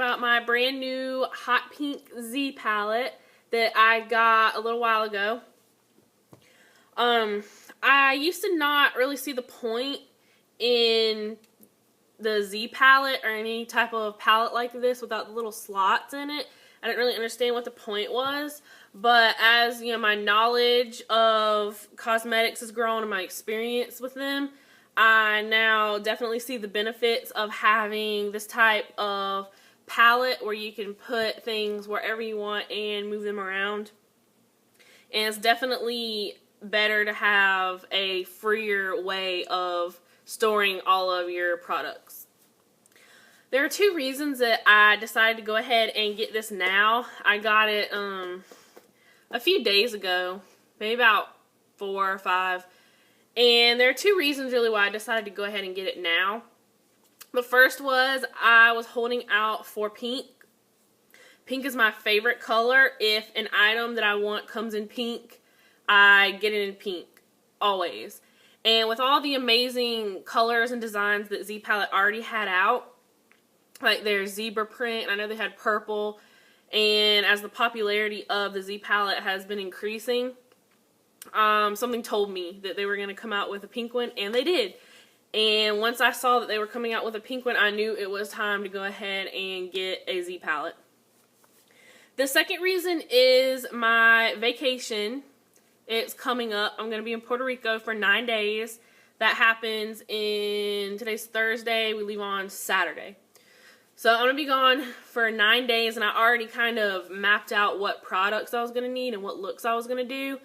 about my brand new hot pink Z palette that I got a little while ago. I used to not really see the point in the Z palette or any type of palette like this without the little slots in it. I didn't really understand what the point was, but as you know, my knowledge of cosmetics has grown and my experience with them, I now definitely see the benefits of having this type of palette where you can put things wherever you want and move them around. And it's definitely better to have a freer way of storing all of your products. There are two reasons that I decided to go ahead and get this now. I got it a few days ago, maybe about 4 or 5. And there are two reasons really why I decided to go ahead and get it now. The first was I was holding out for pink. Pink is my favorite color. If an item that I want comes in pink, I get it in pink, always. And with all the amazing colors and designs that Z Palette already had out, like there's zebra print, I know they had purple, and as the popularity of the Z Palette has been increasing, something told me that they were going to come out with a pink one, and they did. And once I saw that they were coming out with a pink one, I knew it was time to go ahead and get a Z Palette. The second reason is my vacation. It's coming up. I'm going to be in Puerto Rico for 9 days. That happens today's Thursday. We leave on Saturday. So I'm going to be gone for 9 days, and I already kind of mapped out what products I was going to need and what looks I was going to do.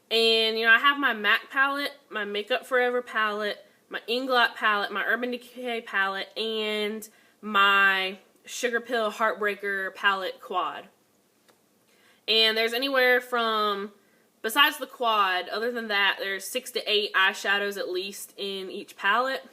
And, you know, I have my MAC palette, my Makeup Forever palette, my Inglot palette, my Urban Decay palette, and my Sugar Pill Heartbreaker palette quad. And there's anywhere from, besides the quad, other than that, there's 6 to 8 eyeshadows at least in each palette.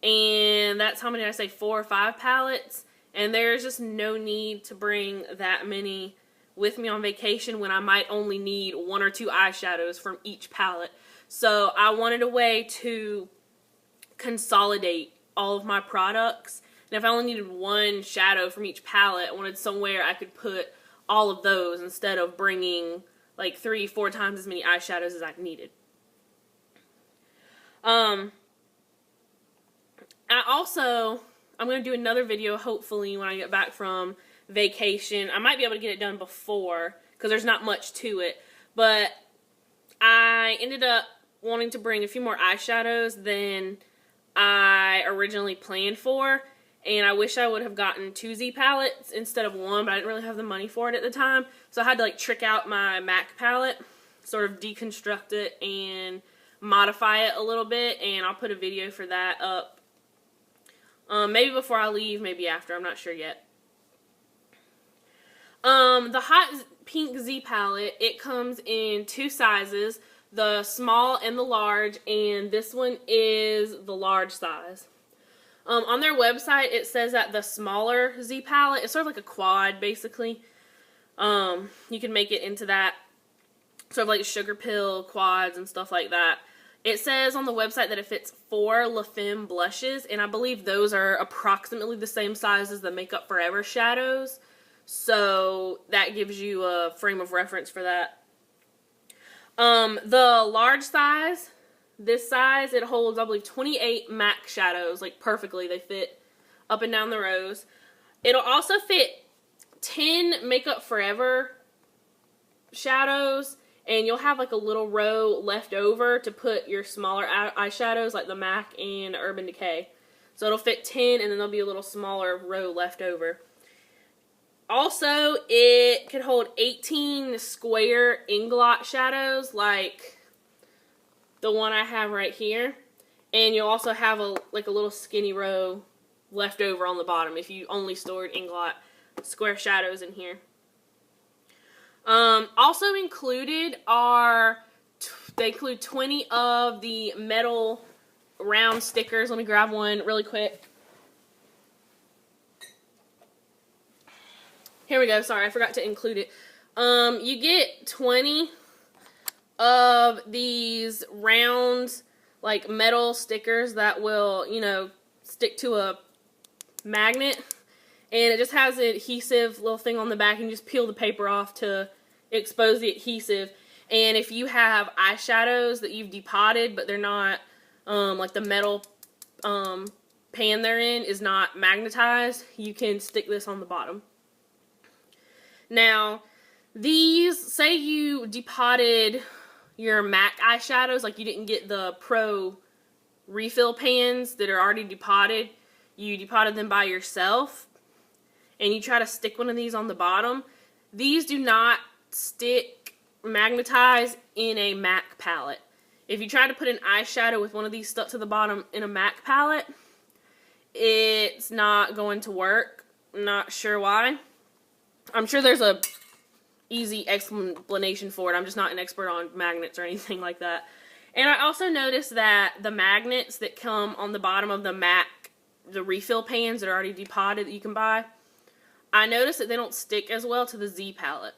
And that's how many did I say, 4 or 5 palettes. And there's just no need to bring that many with me on vacation when I might only need 1 or 2 eyeshadows from each palette. So I wanted a way to consolidate all of my products. And if I only needed 1 shadow from each palette, I wanted somewhere I could put all of those instead of bringing like 3 or 4 times as many eyeshadows as I needed. I'm going to do another video hopefully when I get back from vacation. I might be able to get it done before because there's not much to it. But I ended up wanting to bring a few more eyeshadows than I originally planned for. And I wish I would have gotten 2 Z palettes instead of 1, but I didn't really have the money for it at the time. So I had to like trick out my MAC palette, sort of deconstruct it and modify it a little bit. And I'll put a video for that up. Maybe before I leave, maybe after, I'm not sure yet. The Hot Pink Z palette, it comes in 2 sizes, the small and the large, and this one is the large size. On their website, it says that the smaller Z palette is sort of like a quad, basically. You can make it into that, sort of like sugar pill quads and stuff like that. It says on the website that it fits 4 La Femme blushes, and I believe those are approximately the same size as the Makeup Forever shadows. So that gives you a frame of reference for that. The large size, this size, it holds, I believe, 28 MAC shadows, like perfectly. They fit up and down the rows. It'll also fit 10 Makeup Forever shadows, and you'll have like a little row left over to put your smaller eyeshadows like the MAC and Urban Decay. So it'll fit 10, and then there'll be a little smaller row left over. Also, it can hold 18 square Inglot shadows like the one I have right here. And you'll also have a little skinny row left over on the bottom if you only stored Inglot square shadows in here. Also included they include 20 of the metal round stickers. Let me grab one really quick. Here we go. Sorry, I forgot to include it. You get 20 of these round, like, metal stickers that will, you know, stick to a magnet. and it just has an adhesive little thing on the back, and you just peel the paper off to expose the adhesive. And if you have eyeshadows that you've depotted, but they're not, like the metal pan they're in is not magnetized, you can stick this on the bottom. Now, these, say you depotted your MAC eyeshadows, like you didn't get the Pro refill pans that are already depotted, you depotted them by yourself, and you try to stick one of these on the bottom, these do not stick magnetized in a MAC palette. If you try to put an eyeshadow with one of these stuck to the bottom in a MAC palette, it's not going to work. I'm not sure why. I'm sure there's a easy explanation for it. I'm just not an expert on magnets or anything like that. And I also noticed that the magnets that come on the bottom of the MAC, the refill pans that are already depotted that you can buy, I noticed that they don't stick as well to the Z palette.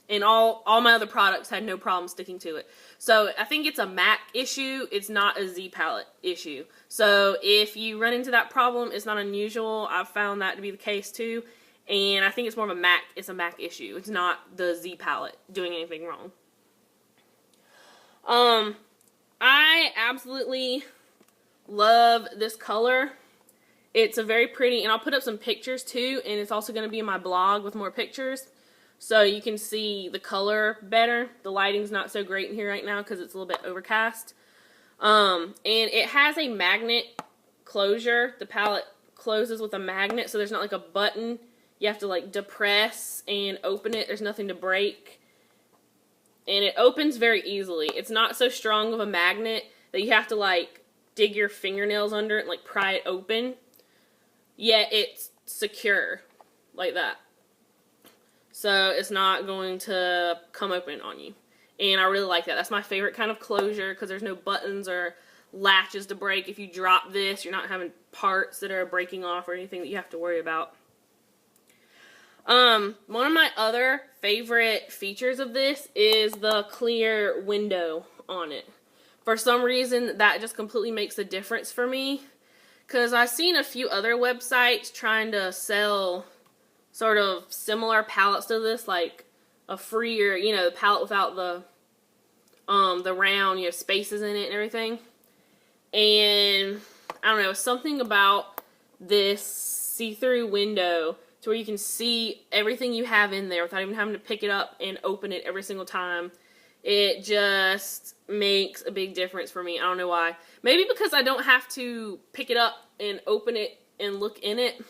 And all my other products had no problem sticking to it. So I think it's a MAC issue. It's not a Z palette issue. So if you run into that problem, it's not unusual. I've found that to be the case too. And I think it's more of a MAC. It's a MAC issue. It's not the Z palette doing anything wrong. I absolutely love this color. It's a very pretty, and I'll put up some pictures too, and it's also going to be in my blog with more pictures, so you can see the color better. The lighting's not so great in here right now because it's a little bit overcast. And it has a magnet closure. The palette closes with a magnet, so there's not like a button you have to like depress and open it. There's nothing to break. And it opens very easily. It's not so strong of a magnet that you have to like dig your fingernails under it and like pry it open. Yet it's secure like that. So it's not going to come open on you. And I really like that. That's my favorite kind of closure because there's no buttons or latches to break. If you drop this, you're not having parts that are breaking off or anything that you have to worry about. One of my other favorite features of this is the clear window on it. For some reason, that just completely makes a difference for me. Because I've seen a few other websites trying to sell sort of similar palettes to this, like a freer, you know, palette without the round, you know, spaces in it and everything. And I don't know, something about this see-through window to where you can see everything you have in there without even having to pick it up and open it every single time. It just makes a big difference for me. I don't know why. Maybe because I don't have to pick it up and open it and look in it.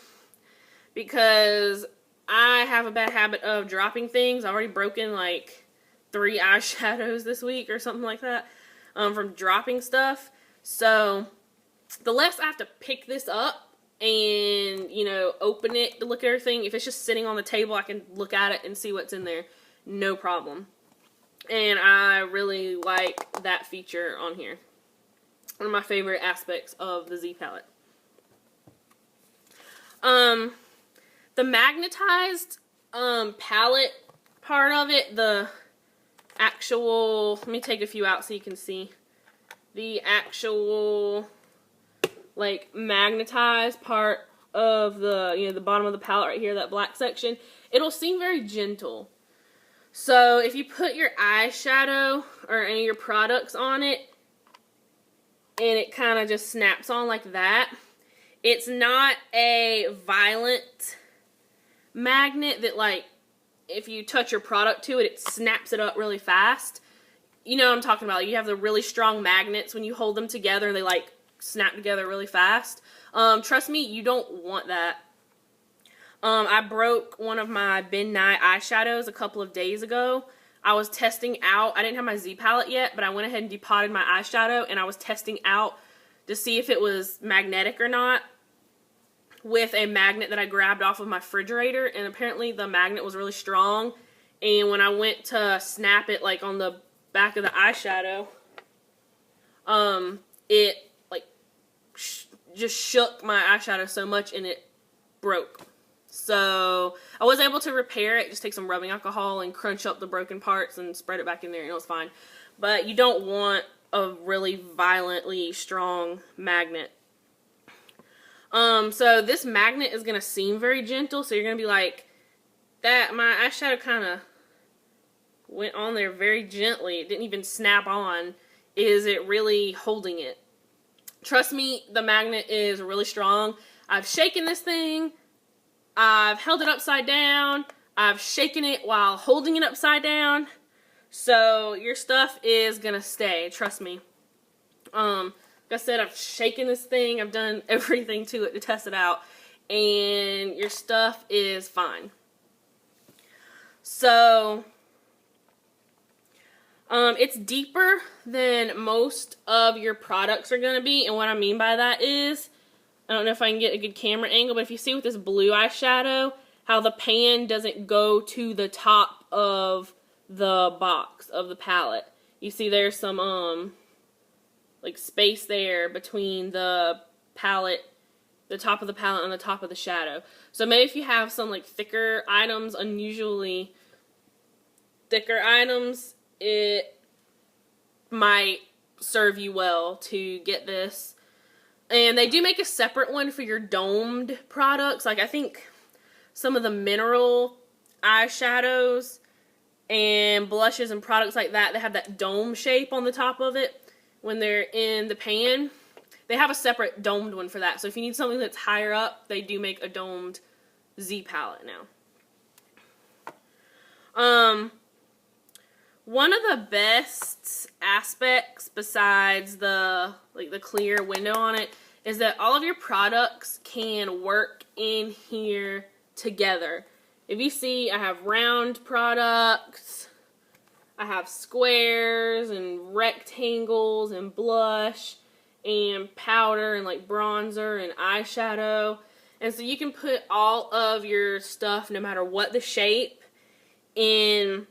Because I have a bad habit of dropping things. I've already broken like 3 eyeshadows this week or something like that from dropping stuff. So the less I have to pick this up and, you know, open it to look at everything. If it's just sitting on the table, I can look at it and see what's in there. No problem. And I really like that feature on here. One of my favorite aspects of the Z palette. The magnetized palette part of it, the actual, let me take a few out so you can see. The actual like magnetized part of the, you know, the bottom of the palette right here, that black section, it'll seem very gentle. So if you put your eyeshadow or any of your products on it and it kind of just snaps on like that, it's not a violent magnet that like if you touch your product to it, it snaps it up really fast. You know what I'm talking about. You have the really strong magnets when you hold them together, they like snap together really fast. Trust me, you don't want that. I broke one of my Ben Nye eyeshadows a couple of days ago. I was testing out, I didn't have my Z palette yet, but I went ahead and depotted my eyeshadow and I was testing out to see if it was magnetic or not with a magnet that I grabbed off of my refrigerator, and apparently the magnet was really strong, and when I went to snap it like on the back of the eyeshadow, it like just shook my eyeshadow so much and it broke. So I was able to repair it, just take some rubbing alcohol and crunch up the broken parts and spread it back in there and it was fine. But you don't want a really violently strong magnet. So this magnet is going to seem very gentle, so you're going to be like, that, my eyeshadow kind of went on there very gently. It didn't even snap on. Is it really holding it? Trust me, the magnet is really strong. I've shaken this thing. I've held it upside down. I've shaken it while holding it upside down. So your stuff is going to stay. Trust me. Like I said, I've shaken this thing. I've done everything to it to test it out. And your stuff is fine. So, it's deeper than most of your products are going to be. And what I mean by that is, I don't know if I can get a good camera angle, but if you see with this blue eyeshadow, how the pan doesn't go to the top of the box of the palette. You see there's some, like space there between the palette, the top of the palette and the top of the shadow. So maybe if you have some like thicker items, unusually thicker items, it might serve you well to get this. And they do make a separate one for your domed products. Like I think some of the mineral eyeshadows and blushes and products like that, they have that dome shape on the top of it when they're in the pan. They have a separate domed one for that. So if you need something that's higher up, they do make a domed Z palette now. One of the best aspects besides the clear window on it is that all of your products can work in here together. If you see, I have round products, I have squares and rectangles and blush and powder and like bronzer and eyeshadow. And so you can put all of your stuff, no matter what the shape, in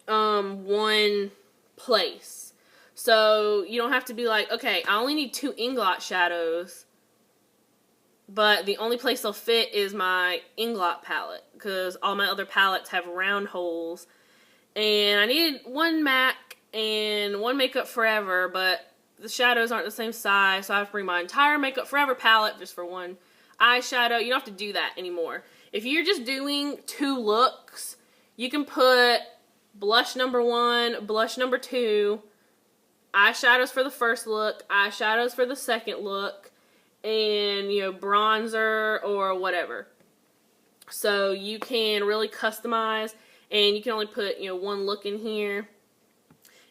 one place. So you don't have to be like, okay, I only need 2 Inglot shadows, but the only place they'll fit is my Inglot palette, because all my other palettes have round holes. And I needed 1 MAC and 1 Makeup Forever, but the shadows aren't the same size, so I have to bring my entire Makeup Forever palette just for 1 eyeshadow. You don't have to do that anymore. If you're just doing 2 looks, you can put blush number 1, blush number 2, eyeshadows for the first look, eyeshadows for the second look, and, you know, bronzer or whatever. So you can really customize, and you can only put, you know, 1 look in here.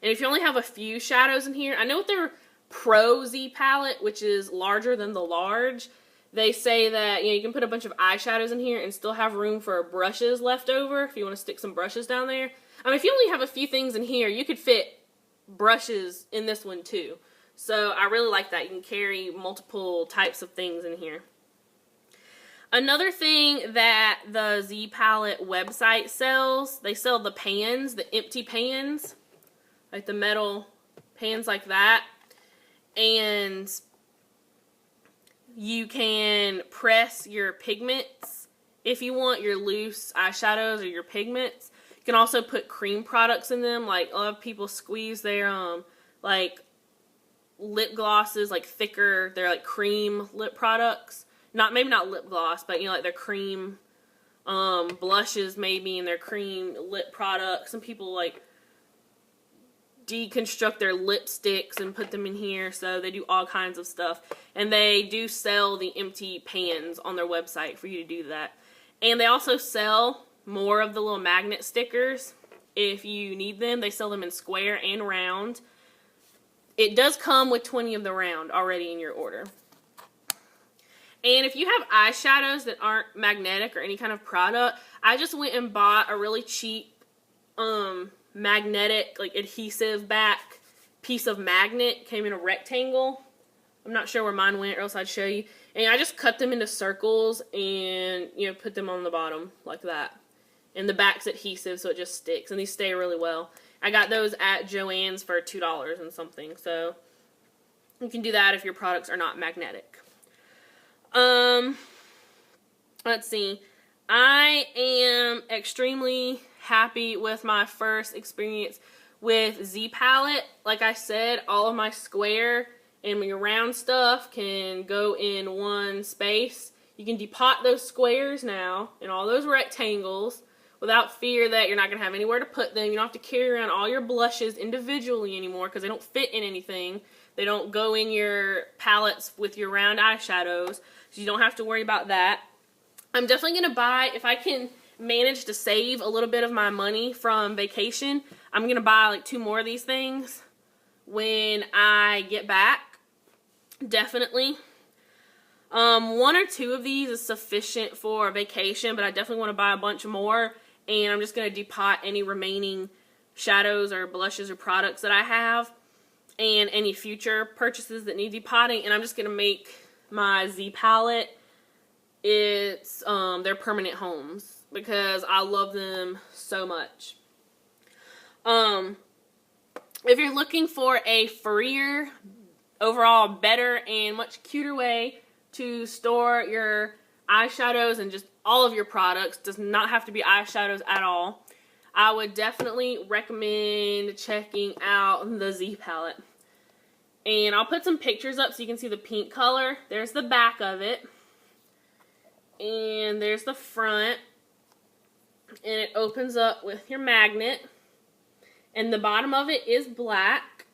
And if you only have a few shadows in here, I know with their Pro Z palette, which is larger than the large, they say that, you know, you can put a bunch of eyeshadows in here and still have room for brushes left over if you want to stick some brushes down there. I mean, if you only have a few things in here, you could fit brushes in this one too. So I really like that. You can carry multiple types of things in here. Another thing that the Z Palette website sells, they sell the pans, the empty pans, like the metal pans like that. And you can press your pigments if you want your loose eyeshadows or your pigments. You can also put cream products in them. Like a lot of people squeeze their like lip glosses, like thicker, they're like cream lip products. Maybe not lip gloss, but you know, like their cream blushes maybe, and their cream lip products. Some people like deconstruct their lipsticks and put them in here, so they do all kinds of stuff. And they do sell the empty pans on their website for you to do that. And they also sell more of the little magnet stickers if you need them. They sell them in square and round. It does come with 20 of the round already in your order. And if you have eyeshadows that aren't magnetic or any kind of product, I just went and bought a really cheap magnetic, like adhesive back piece of magnet. Came in a rectangle. I'm not sure where mine went, or else I'd show you. And I just cut them into circles and, you know, put them on the bottom like that. And the back's adhesive, so it just sticks. And these stay really well. I got those at Joann's for $2 and something. So you can do that if your products are not magnetic. Let's see. I am extremely happy with my first experience with Z Palette. Like I said, all of my square and your round stuff can go in one space. You can depot those squares now and all those rectangles without fear that you're not going to have anywhere to put them. You don't have to carry around all your blushes individually anymore because they don't fit in anything. They don't go in your palettes with your round eyeshadows, so you don't have to worry about that. I'm definitely going to buy, if I can manage to save a little bit of my money from vacation, I'm going to buy like 2 more of these things when I get back. Definitely. 1 or 2 of these is sufficient for a vacation, but I definitely want to buy a bunch more, and I'm just going to depot any remaining shadows or blushes or products that I have, and any future purchases that need depotting, and I'm just going to make my Z palette their permanent homes because I love them so much. If you're looking for a freer, overall better and much cuter way to store your eyeshadows and just all of your products, does not have to be eyeshadows at all, I would definitely recommend checking out the Z palette. And I'll put some pictures up so you can see the pink color. There's the back of it. And there's the front. And it opens up with your magnet. And the bottom of it is black.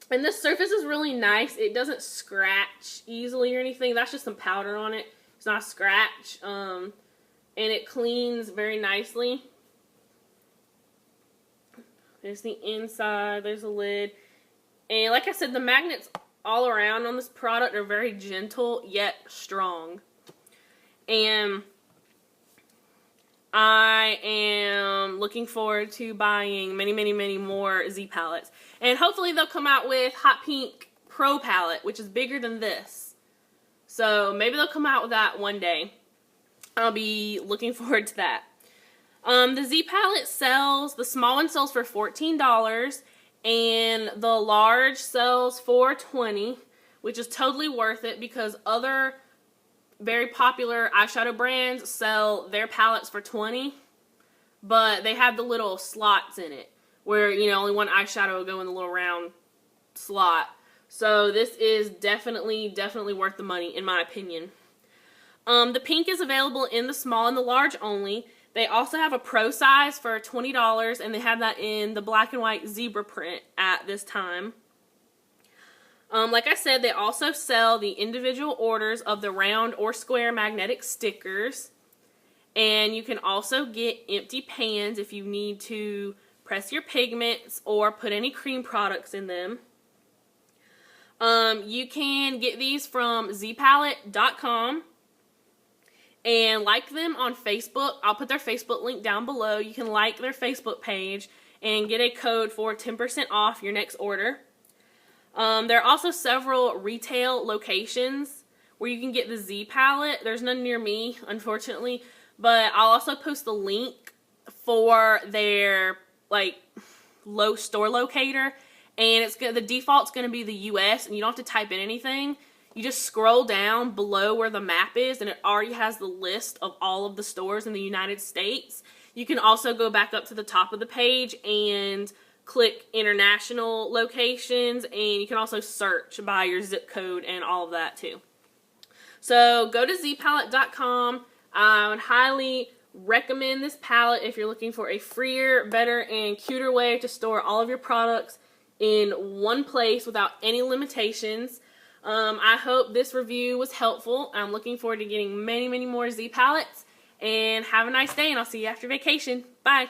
And this surface is really nice. It doesn't scratch easily or anything. That's just some powder on it. It's not a scratch. And it cleans very nicely. There's the inside. There's the lid. And like I said, the magnets all around on this product are very gentle yet strong. And I am looking forward to buying many, many, many more Z palettes. And hopefully they'll come out with Hot Pink Pro palette, which is bigger than this. So maybe they'll come out with that one day. I'll be looking forward to that. The Z palette sells, the small one sells for $14. And the large sells for $20, which is totally worth it because other very popular eyeshadow brands sell their palettes for $20, but they have the little slots in it where, you know, only one eyeshadow will go in the little round slot. So this is definitely worth the money in my opinion. The pink is available in the small and the large only. They also have a pro size for $20, and they have that in the black and white zebra print at this time. Like I said, they also sell the individual orders of the round or square magnetic stickers. And you can also get empty pans if you need to press your pigments or put any cream products in them. You can get these from zpalette.com. And like them on Facebook. I'll put their Facebook link down below. You can like their Facebook page and get a code for 10% off your next order. There are also several retail locations where you can get the Z palette. There's none near me, unfortunately, but I'll also post the link for their low store locator, and the default's going to be the US, and you don't have to type in anything. You just scroll down below where the map is, and it already has the list of all of the stores in the United States. You can also go back up to the top of the page and click international locations, and you can also search by your zip code and all of that too. So go to zpalette.com. I would highly recommend this palette if you're looking for a freer, better, and cuter way to store all of your products in one place without any limitations. I hope this review was helpful. I'm looking forward to getting many, many more Z palettes. And have a nice day, and I'll see you after vacation. Bye.